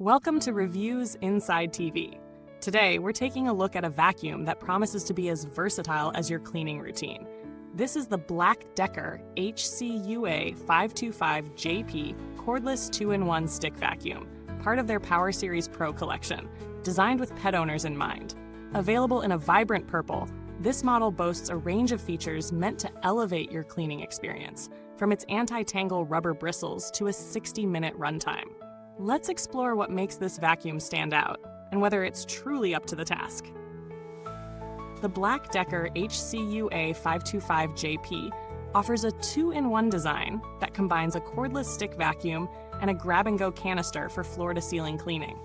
Welcome to Reviewsinside TV. Today, we're taking a look at a vacuum that promises to be as versatile as your cleaning routine. This is the BLACK+DECKER HCUA525JP Cordless 2-in-1 stick vacuum, part of their Powerseries Pro collection, designed with pet owners in mind. Available in a vibrant purple, this model boasts a range of features meant to elevate your cleaning experience, from its anti-tangle rubber bristles to a 60-minute runtime. Let's explore what makes this vacuum stand out, and whether it's truly up to the task. The BLACK+DECKER HCUA525JP offers a 2-in-1 design that combines a cordless stick vacuum and a grab-and-go canister for floor-to-ceiling cleaning.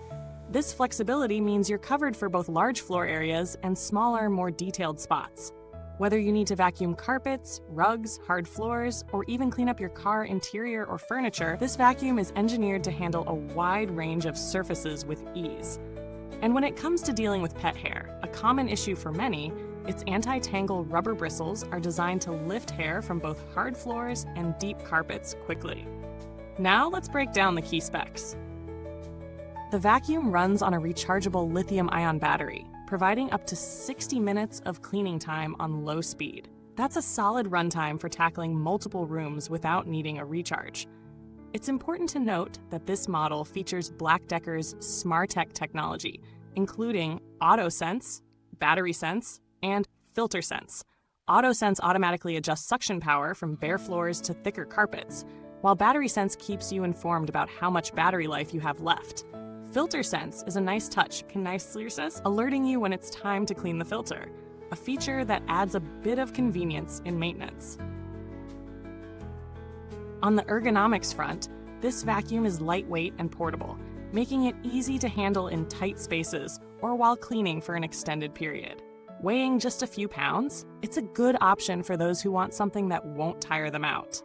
This flexibility means you're covered for both large floor areas and smaller, more detailed spots. Whether you need to vacuum carpets, rugs, hard floors, or even clean up your car interior or furniture, this vacuum is engineered to handle a wide range of surfaces with ease. And when it comes to dealing with pet hair, a common issue for many, its anti-tangle rubber bristles are designed to lift hair from both hard floors and deep carpets quickly. Now let's break down the key specs. The vacuum runs on a rechargeable lithium-ion battery, providing up to 60 minutes of cleaning time on low speed. That's a solid runtime for tackling multiple rooms without needing a recharge. It's important to note that this model features BLACK+DECKER's SmarTech technology, including AUTOSENSE, BATTERYSENSE, and FILTERSENSE. AUTOSENSE automatically adjusts suction power from bare floors to thicker carpets, while BATTERYSENSE keeps you informed about how much battery life you have left. FILTERSENSE is a nice touch, alerting you when it's time to clean the filter, a feature that adds a bit of convenience in maintenance. On the ergonomics front, this vacuum is lightweight and portable, making it easy to handle in tight spaces or while cleaning for an extended period. Weighing just a few pounds, it's a good option for those who want something that won't tire them out.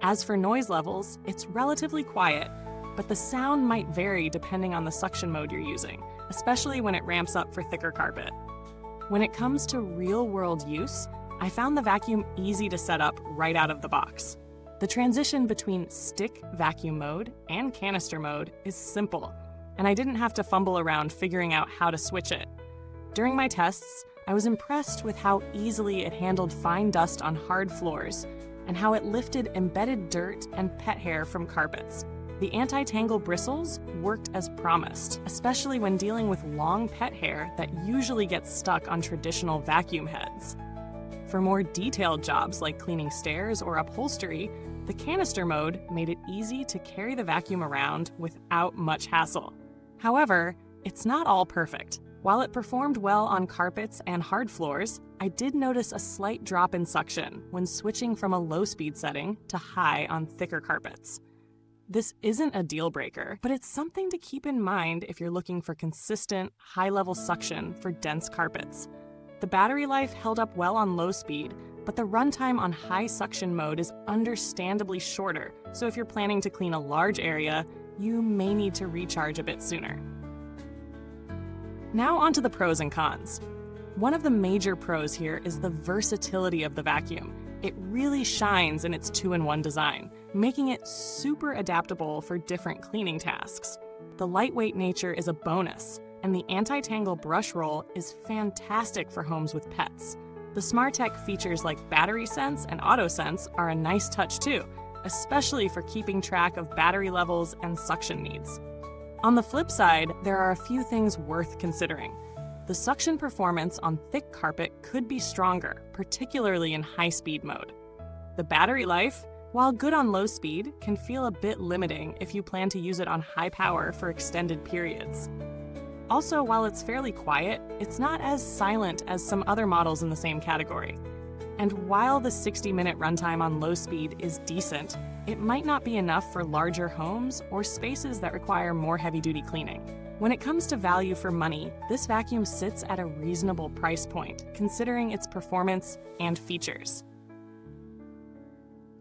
As for noise levels, it's relatively quiet, but the sound might vary depending on the suction mode you're using, especially when it ramps up for thicker carpet. When it comes to real-world use, I found the vacuum easy to set up right out of the box. The transition between stick vacuum mode and canister mode is simple, and I didn't have to fumble around figuring out how to switch it. During my tests, I was impressed with how easily it handled fine dust on hard floors and how it lifted embedded dirt and pet hair from carpets. The anti-tangle bristles worked as promised, especially when dealing with long pet hair that usually gets stuck on traditional vacuum heads. For more detailed jobs like cleaning stairs or upholstery, the canister mode made it easy to carry the vacuum around without much hassle. However, it's not all perfect. While it performed well on carpets and hard floors, I did notice a slight drop in suction when switching from a low-speed setting to high on thicker carpets. This isn't a deal breaker, but it's something to keep in mind if you're looking for consistent, high-level suction for dense carpets. The battery life held up well on low speed, but the runtime on high suction mode is understandably shorter, so if you're planning to clean a large area, you may need to recharge a bit sooner. Now onto the pros and cons. One of the major pros here is the versatility of the vacuum. It really shines in its 2-in-1 design, making it super adaptable for different cleaning tasks. The lightweight nature is a bonus, and the anti-tangle brush roll is fantastic for homes with pets. The SmarTech features like BatterySense and AutoSense are a nice touch too, especially for keeping track of battery levels and suction needs. On the flip side, there are a few things worth considering. The suction performance on thick carpet could be stronger, particularly in high-speed mode. The battery life, while good on low speed, can feel a bit limiting if you plan to use it on high power for extended periods. Also, while it's fairly quiet, it's not as silent as some other models in the same category. And while the 60-minute runtime on low speed is decent, it might not be enough for larger homes or spaces that require more heavy-duty cleaning. When it comes to value for money, this vacuum sits at a reasonable price point, considering its performance and features.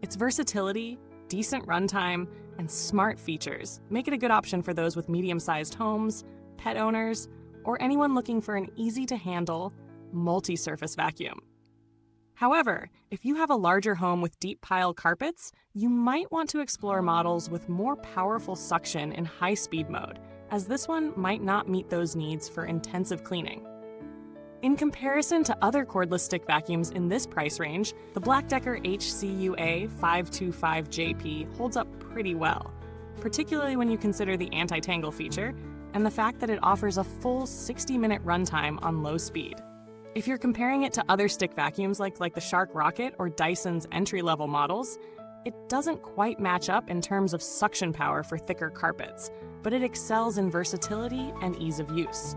Its versatility, decent runtime, and smart features make it a good option for those with medium-sized homes, pet owners, or anyone looking for an easy-to-handle, multi-surface vacuum. However, if you have a larger home with deep pile carpets, you might want to explore models with more powerful suction in high-speed mode, as this one might not meet those needs for intensive cleaning. In comparison to other cordless stick vacuums in this price range, the BLACK+DECKER HCUA525JP holds up pretty well, particularly when you consider the anti-tangle feature and the fact that it offers a full 60-minute runtime on low speed. If you're comparing it to other stick vacuums like the Shark Rocket or Dyson's entry-level models, it doesn't quite match up in terms of suction power for thicker carpets, but it excels in versatility and ease of use.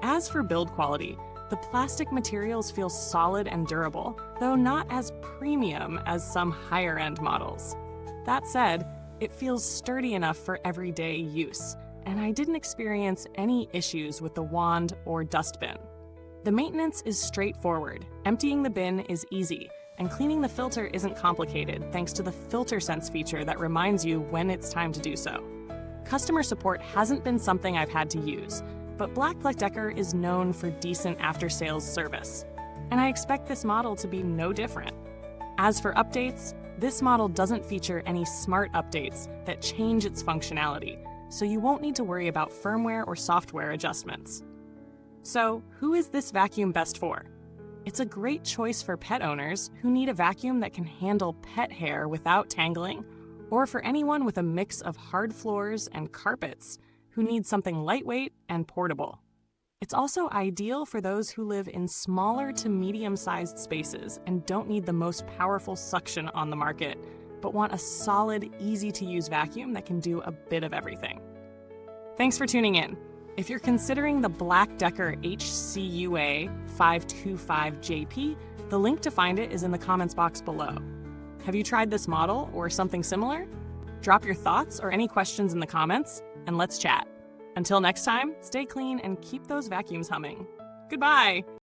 As for build quality, the plastic materials feel solid and durable, though not as premium as some higher-end models. That said, it feels sturdy enough for everyday use, and I didn't experience any issues with the wand or dustbin. The maintenance is straightforward, emptying the bin is easy, and cleaning the filter isn't complicated thanks to the FILTERSENSE feature that reminds you when it's time to do so. Customer support hasn't been something I've had to use, but BLACK+DECKER is known for decent after-sales service, and I expect this model to be no different. As for updates, this model doesn't feature any smart updates that change its functionality, so you won't need to worry about firmware or software adjustments. So, who is this vacuum best for? It's a great choice for pet owners who need a vacuum that can handle pet hair without tangling, or for anyone with a mix of hard floors and carpets who need something lightweight and portable. It's also ideal for those who live in smaller to medium-sized spaces and don't need the most powerful suction on the market, but want a solid, easy-to-use vacuum that can do a bit of everything. Thanks for tuning in. If you're considering the BLACK+DECKER HCUA525JP, the link to find it is in the comments box below. Have you tried this model or something similar? Drop your thoughts or any questions in the comments, and let's chat. Until next time, stay clean and keep those vacuums humming. Goodbye!